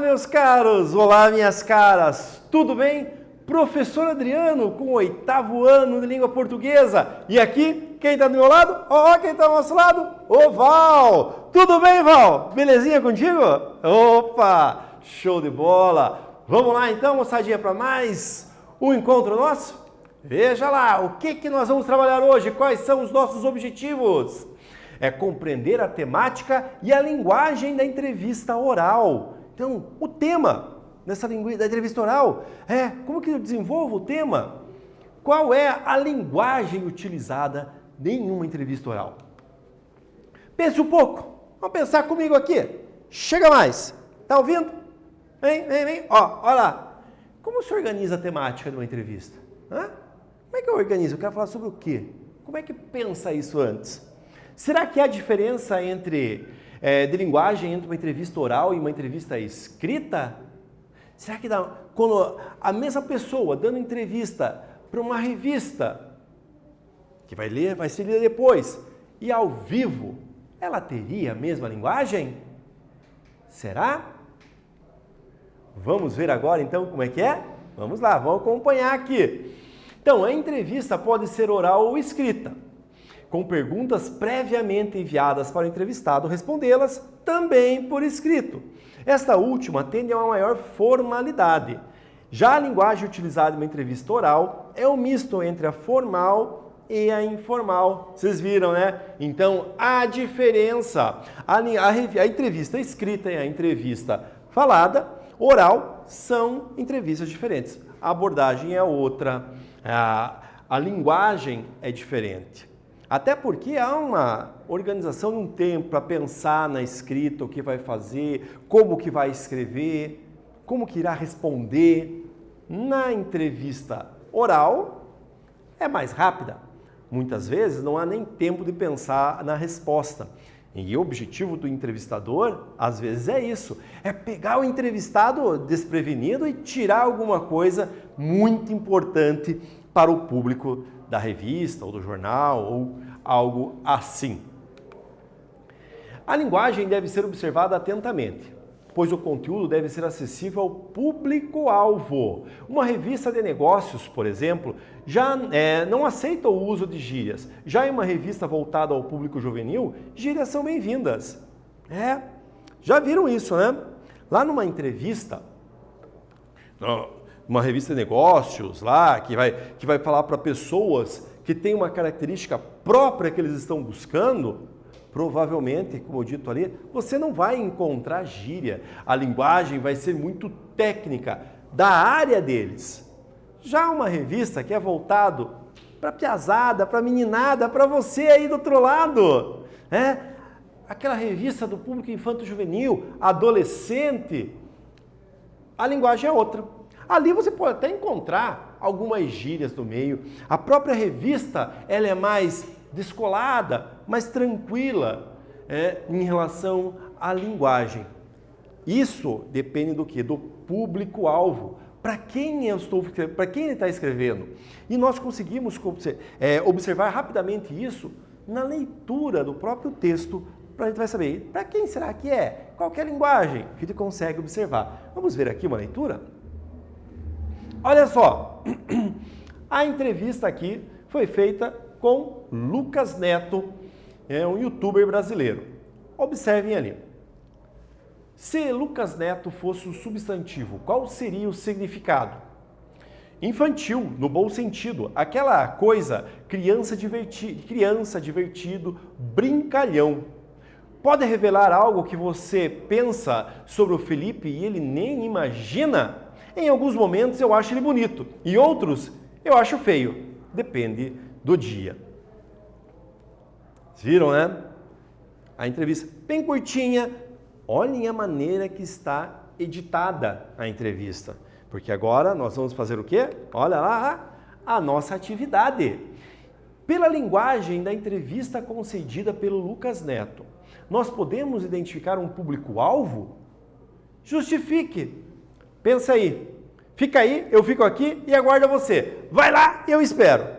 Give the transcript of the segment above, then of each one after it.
meus caros! Olá, minhas caras! Tudo bem? Professor Adriano, com o 8º ano de língua portuguesa. E aqui, quem está do meu lado? Quem está do nosso lado? O Val! Tudo bem, Val? Belezinha contigo? Opa! Show de bola! Vamos lá então, moçadinha, para mais um encontro nosso? Veja lá, o que nós vamos trabalhar hoje? Quais são os nossos objetivos? É compreender a temática e a linguagem da entrevista oral. Então, o tema da entrevista oral é como que eu desenvolvo o tema? Qual é a linguagem utilizada em uma entrevista oral? Pense um pouco. Vamos pensar comigo aqui. Chega mais. Tá ouvindo? Vem. Olha lá. Como se organiza a temática de uma entrevista? Como é que eu organizo? Eu quero falar sobre o quê? Como é que pensa isso antes? Será que há diferença de linguagem entre uma entrevista oral e uma entrevista escrita? Será que quando a mesma pessoa dando entrevista para uma revista, que vai ser lida depois, e ao vivo, ela teria a mesma linguagem? Será? Vamos ver agora então como é que é? Vamos lá, vamos acompanhar aqui. Então, a entrevista pode ser oral ou escrita, com perguntas previamente enviadas para o entrevistado respondê-las também por escrito. Esta última tende a uma maior formalidade. Já a linguagem utilizada em uma entrevista oral é um misto entre a formal e a informal. Vocês viram, né? Então, a diferença, a entrevista escrita e a entrevista falada, oral, são entrevistas diferentes. A abordagem é outra, a linguagem é diferente. Até porque há uma organização de um tempo para pensar na escrita, o que vai fazer, como que vai escrever, como que irá responder. Na entrevista oral é mais rápida. Muitas vezes não há nem tempo de pensar na resposta. E o objetivo do entrevistador, às vezes, é isso. É pegar o entrevistado desprevenido e tirar alguma coisa muito importante para o público da revista ou do jornal ou algo assim. A linguagem deve ser observada atentamente, pois o conteúdo deve ser acessível ao público-alvo. Uma revista de negócios, por exemplo, já não aceita o uso de gírias. Já em uma revista voltada ao público juvenil, gírias são bem-vindas. Já viram isso, né? Lá numa entrevista, uma revista de negócios lá, que vai falar para pessoas que têm uma característica própria que eles estão buscando, provavelmente, como eu dito ali, você não vai encontrar gíria. A linguagem vai ser muito técnica da área deles. Já uma revista que é voltado para piazada, para meninada, para você aí do outro lado, aquela revista do público infanto-juvenil, adolescente, a linguagem é outra. Ali você pode até encontrar algumas gírias no meio. A própria revista, ela é mais descolada, mais tranquila em relação à linguagem. Isso depende do quê? Do público-alvo. Para quem ele está escrevendo. E nós conseguimos observar rapidamente isso na leitura do próprio texto, para a gente vai saber para quem será que é, qual que é a linguagem. A gente consegue observar. Vamos ver aqui uma leitura? Olha só, a entrevista aqui foi feita com Lucas Neto, um youtuber brasileiro. Observem ali. Se Lucas Neto fosse um substantivo, qual seria o significado? Infantil, no bom sentido, aquela coisa, criança divertido, brincalhão. Pode revelar algo que você pensa sobre o Felipe e ele nem imagina? Em alguns momentos eu acho ele bonito, em outros eu acho feio. Depende do dia. Viram, né? A entrevista bem curtinha. Olhem a maneira que está editada a entrevista. Porque agora nós vamos fazer o quê? Olha lá a nossa atividade. Pela linguagem da entrevista concedida pelo Lucas Neto, nós podemos identificar um público-alvo? Justifique. Pensa aí. Fica aí, eu fico aqui e aguardo você. Vai lá, eu espero.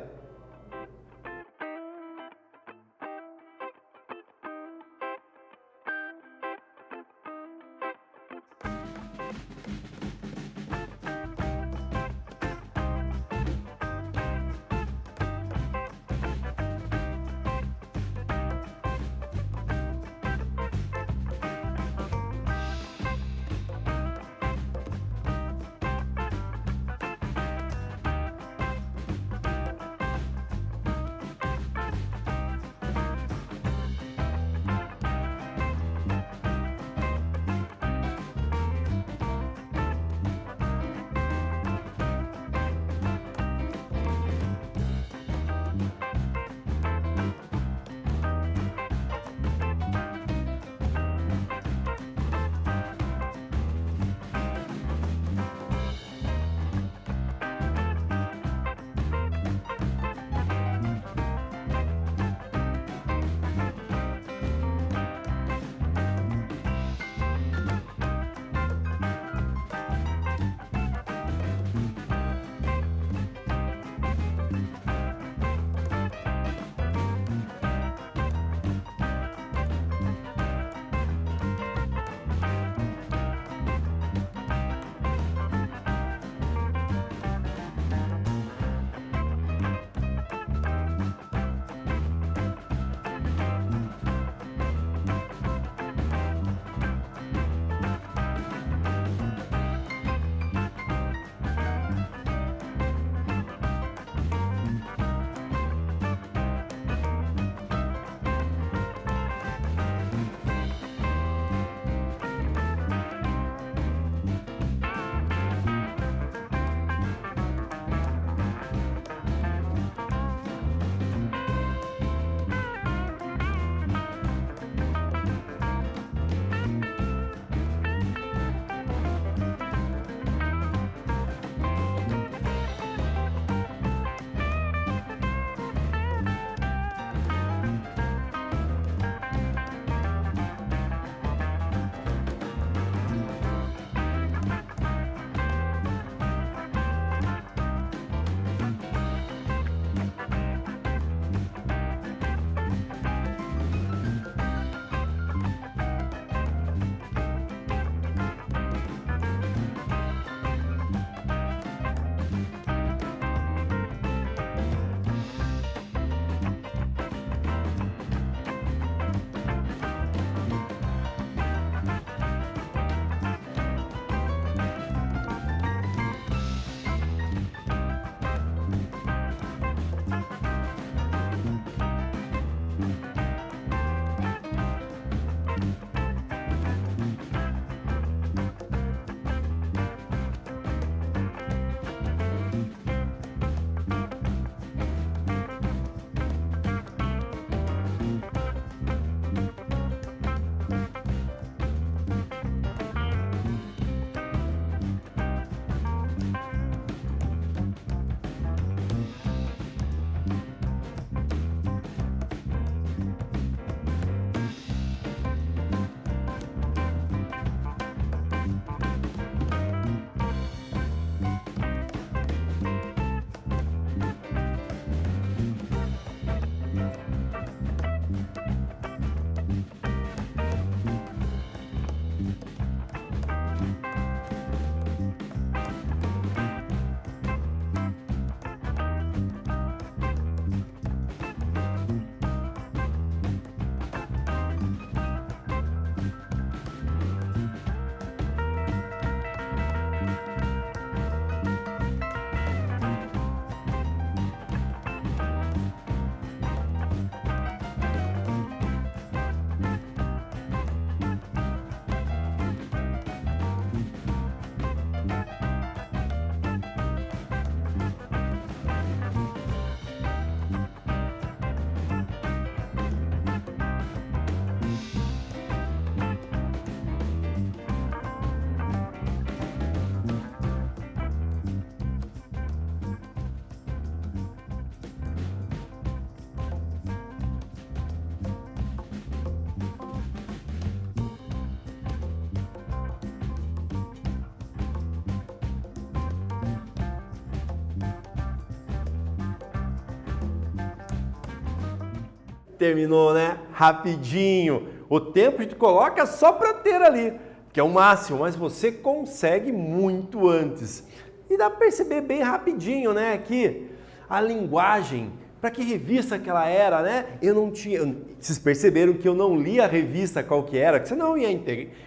Terminou, né? Rapidinho. O tempo a gente coloca só para ter ali, que é o máximo, mas você consegue muito antes. E dá para perceber bem rapidinho, né? Aqui, a linguagem, para que revista que ela era, né? Eu não tinha... Vocês perceberam que eu não li a revista qual que era, que você não ia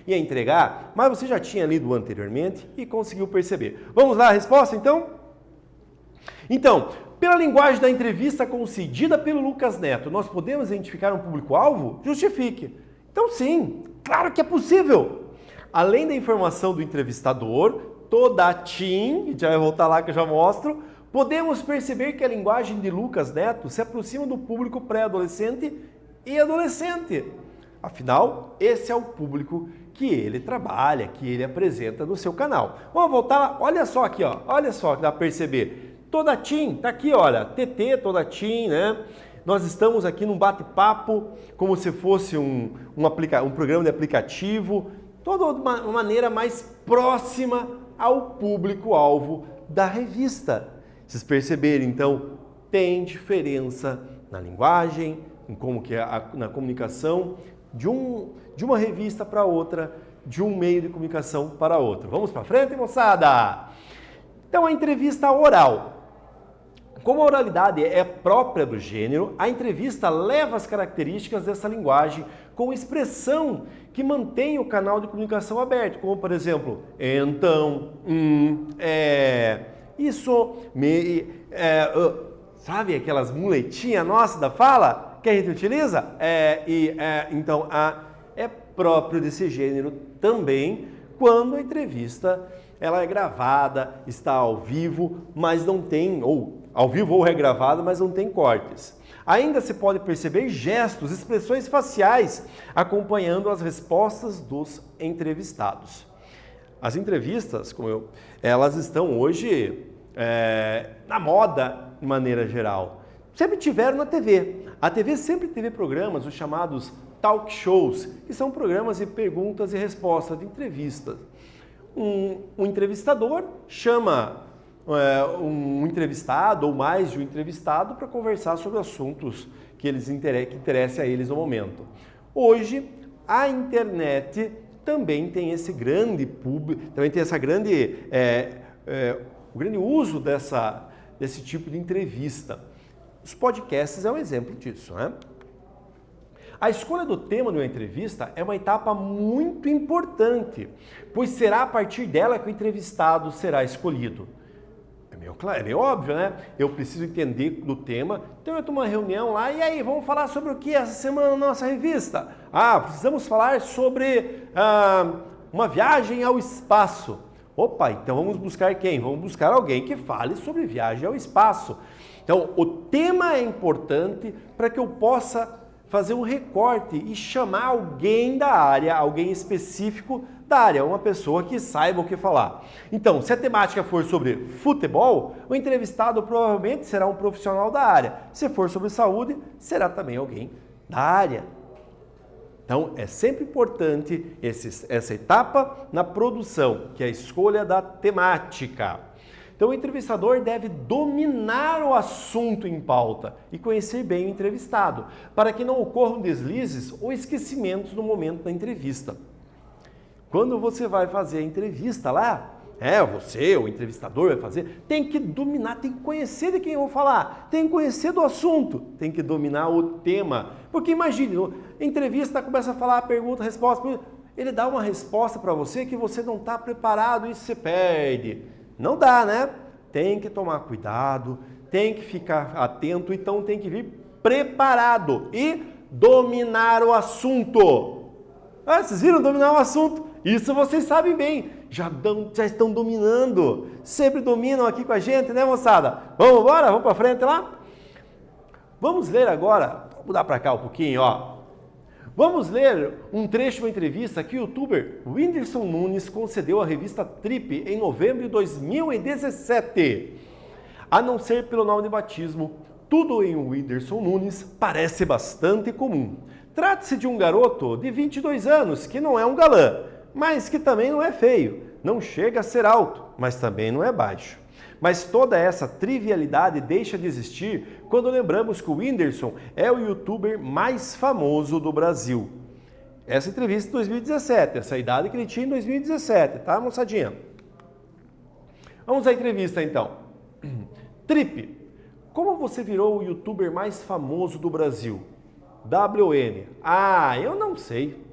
entregar, mas você já tinha lido anteriormente e conseguiu perceber. Vamos lá a resposta, então? Então, pela linguagem da entrevista concedida pelo Lucas Neto, nós podemos identificar um público-alvo? Justifique. Então, sim, claro que é possível. Além da informação do entrevistador, toda a TIM, a gente vai voltar lá que eu já mostro, podemos perceber que a linguagem de Lucas Neto se aproxima do público pré-adolescente e adolescente. Afinal, esse é o público que ele trabalha, que ele apresenta no seu canal. Vamos voltar lá, olha só aqui, ó, olha só que dá para perceber. Toda a TIM, tá aqui, olha, TT, toda a TIM, né? Nós estamos aqui num bate-papo, como se fosse um programa de aplicativo, toda uma maneira mais próxima ao público-alvo da revista. Vocês perceberem, então, tem diferença na linguagem, em como que é na comunicação de uma revista para outra, de um meio de comunicação para outro. Vamos para frente, moçada? Então, a entrevista oral. Como a oralidade é própria do gênero, a entrevista leva as características dessa linguagem com expressão que mantém o canal de comunicação aberto, como, por exemplo, então, isso, sabe aquelas muletinhas nossas da fala que a gente utiliza? Então, é próprio desse gênero também quando a entrevista ela é gravada, está ao vivo, mas não tem, ou ao vivo ou regravada, mas não tem cortes. Ainda se pode perceber gestos, expressões faciais acompanhando as respostas dos entrevistados. As entrevistas, elas estão hoje na moda de maneira geral. Sempre tiveram na TV. A TV sempre teve programas, os chamados talk shows, que são programas de perguntas e respostas, de entrevistas. Um entrevistador chama um entrevistado ou mais de um entrevistado para conversar sobre assuntos que interessem a eles no momento. Hoje, a internet também tem esse grande público, também tem essa grande, o grande uso desse tipo de entrevista. Os podcasts é um exemplo disso, né? A escolha do tema de uma entrevista é uma etapa muito importante, pois será a partir dela que o entrevistado será escolhido. É meio óbvio, né? Eu preciso entender do tema, então eu estou numa reunião lá, e aí, vamos falar sobre o que essa semana na nossa revista? Precisamos falar sobre uma viagem ao espaço. Opa, então vamos buscar quem? Vamos buscar alguém que fale sobre viagem ao espaço. Então, o tema é importante para que eu possa fazer um recorte e chamar alguém da área, alguém específico da área, uma pessoa que saiba o que falar. Então, se a temática for sobre futebol, o entrevistado provavelmente será um profissional da área. Se for sobre saúde, será também alguém da área. Então, é sempre importante essa etapa na produção, que é a escolha da temática. Então, o entrevistador deve dominar o assunto em pauta e conhecer bem o entrevistado, para que não ocorram deslizes ou esquecimentos no momento da entrevista. Quando você vai fazer a entrevista lá, você, o entrevistador, vai fazer, tem que dominar, tem que conhecer de quem eu vou falar, tem que conhecer do assunto, tem que dominar o tema. Porque imagine, a entrevista começa a falar pergunta, resposta, ele dá uma resposta para você que você não está preparado e você perde. Não dá, né? Tem que tomar cuidado, tem que ficar atento, então tem que vir preparado e dominar o assunto. Vocês viram dominar o assunto? Isso vocês sabem bem, já estão dominando, sempre dominam aqui com a gente, né, moçada? Vamos embora? Vamos para frente lá? Vamos ler agora, vou mudar para cá um pouquinho, ó. Vamos ler um trecho de uma entrevista que o youtuber Whindersson Nunes concedeu à revista Trip em novembro de 2017. A não ser pelo nome de batismo, tudo em Whindersson Nunes parece bastante comum. Trata-se de um garoto de 22 anos que não é um galã, mas que também não é feio. Não chega a ser alto, mas também não é baixo. Mas toda essa trivialidade deixa de existir quando lembramos que o Whindersson é o youtuber mais famoso do Brasil. Essa entrevista em 2017, essa idade que ele tinha em 2017, tá, moçadinha? Vamos à entrevista então. Trip, como você virou o youtuber mais famoso do Brasil? WN. Ah, eu não sei.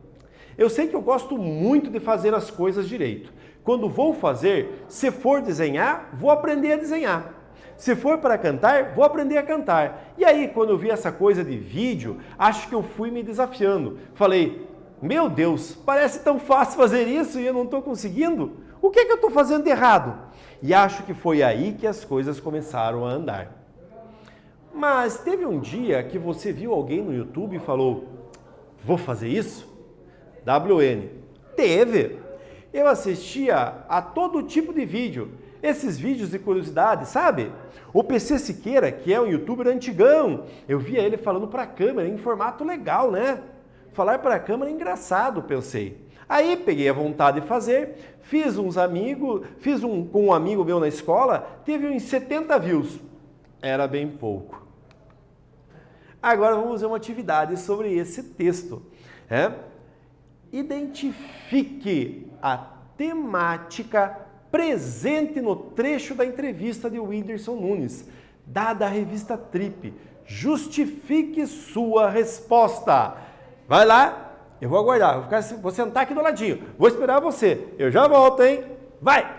Eu sei que eu gosto muito de fazer as coisas direito. Quando vou fazer, se for desenhar, vou aprender a desenhar. Se for para cantar, vou aprender a cantar. E aí, quando eu vi essa coisa de vídeo, acho que eu fui me desafiando. Falei, meu Deus, parece tão fácil fazer isso e eu não estou conseguindo? O que é que eu estou fazendo de errado? E acho que foi aí que as coisas começaram a andar. Mas teve um dia que você viu alguém no YouTube e falou, vou fazer isso? WN. Teve. Eu assistia a todo tipo de vídeo. Esses vídeos de curiosidade, sabe? O PC Siqueira, que é um youtuber antigão, eu via ele falando para a câmera em formato legal, né? Falar para a câmera é engraçado, pensei. Aí peguei a vontade de fazer, fiz com um amigo meu na escola, teve uns 70 views. Era bem pouco. Agora vamos fazer uma atividade sobre esse texto. Identifique a temática presente no trecho da entrevista de Whindersson Nunes, dada a revista Trip. Justifique sua resposta. Vai lá, eu vou aguardar, vou sentar aqui do ladinho, vou esperar você. Eu já volto, hein? Vai!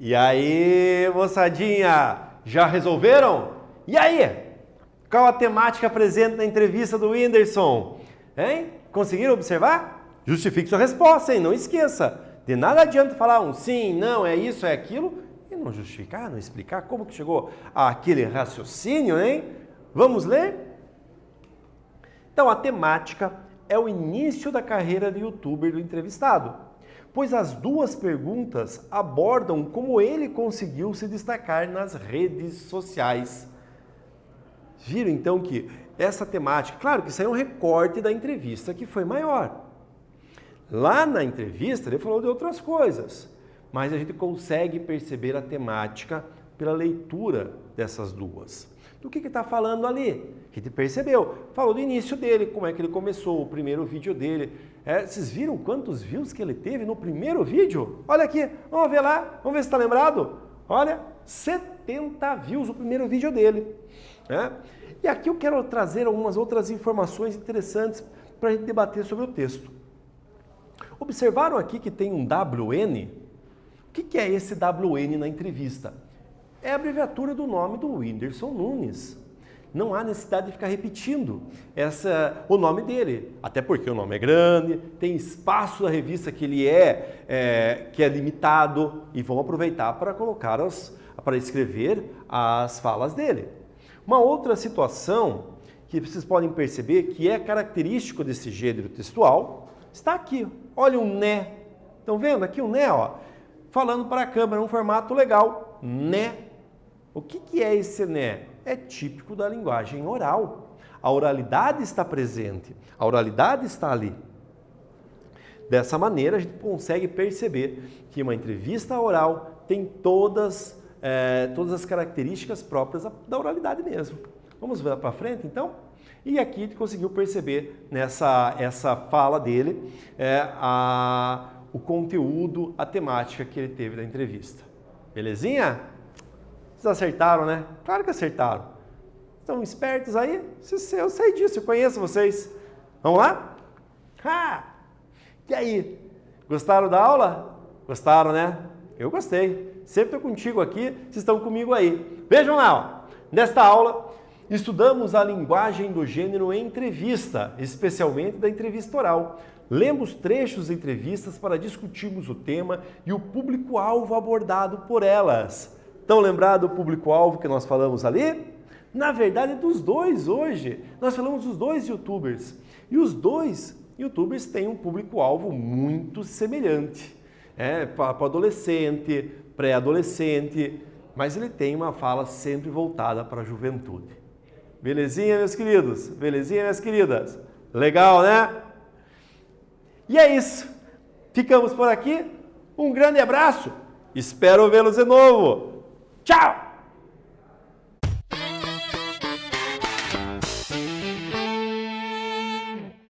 E aí, moçadinha, já resolveram? E aí? Qual a temática presente na entrevista do Whindersson? Hein? Conseguiram observar? Justifique sua resposta, hein? Não esqueça. De nada adianta falar um sim, não, é isso, é aquilo, e não justificar, não explicar como que chegou àquele raciocínio, hein? Vamos ler? Então, a temática é o início da carreira de youtuber do entrevistado, pois as duas perguntas abordam como ele conseguiu se destacar nas redes sociais. Viram então que essa temática, claro que isso aí é um recorte da entrevista que foi maior. Lá na entrevista ele falou de outras coisas, mas a gente consegue perceber a temática pela leitura dessas duas. Do que está falando ali? A gente percebeu, falou do início dele, como é que ele começou, o primeiro vídeo dele. Vocês viram quantos views que ele teve no primeiro vídeo? Olha aqui, vamos ver lá, vamos ver se está lembrado. Olha, 70 views o primeiro vídeo dele. E aqui eu quero trazer algumas outras informações interessantes para a gente debater sobre o texto. Observaram aqui que tem um WN? O que é esse WN na entrevista? É a abreviatura do nome do Whindersson Nunes. Não há necessidade de ficar repetindo o nome dele, até porque o nome é grande, tem espaço da revista que ele que é limitado, e vão aproveitar para colocar para escrever as falas dele. Uma outra situação que vocês podem perceber que é característico desse gênero textual está aqui. Olha um né. Estão vendo aqui um né? Ó, falando para a câmera, um formato legal. Né. O que é esse né? É típico da linguagem oral. A oralidade está presente. A oralidade está ali. Dessa maneira, a gente consegue perceber que uma entrevista oral tem todas as características próprias da oralidade mesmo. Vamos ver para frente, então? E aqui a gente conseguiu perceber essa fala dele o conteúdo, a temática que ele teve da entrevista. Belezinha? Vocês acertaram, né? Claro que acertaram. Estão espertos aí? Eu sei disso, eu conheço vocês. Vamos lá? E aí? Gostaram da aula? Gostaram, né? Eu gostei. Sempre estou contigo aqui, vocês estão comigo aí. Vejam lá, ó. Nesta aula, estudamos a linguagem do gênero entrevista, especialmente da entrevista oral. Lemos trechos de entrevistas para discutirmos o tema e o público-alvo abordado por elas. Estão lembrados do público-alvo que nós falamos ali? Na verdade, dos dois hoje. Nós falamos dos dois youtubers. E os dois youtubers têm um público-alvo muito semelhante. Para adolescente, pré-adolescente, mas ele tem uma fala sempre voltada para a juventude. Belezinha, meus queridos? Belezinha, minhas queridas? Legal, né? E é isso. Ficamos por aqui. Um grande abraço. Espero vê-los de novo. Tchau!